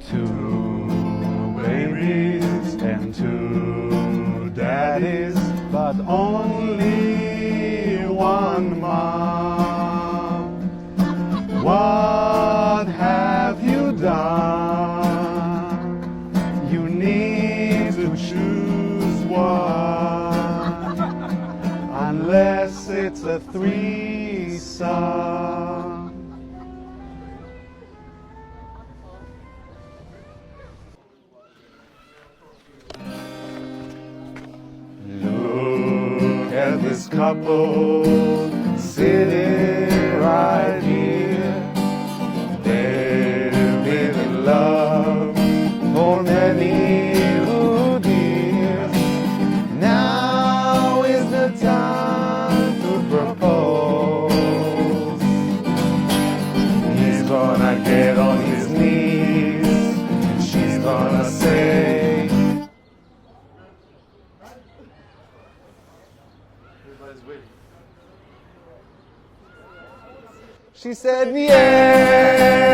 Two babies and two daddies, but only one mom. What have you done? You need to choose one, unless it's a threesome. Look at this couple sitting right here. They've been in love for many good years. Now is the time to propose. He's gonna get on his knees and she's gonna say, she said, yeah.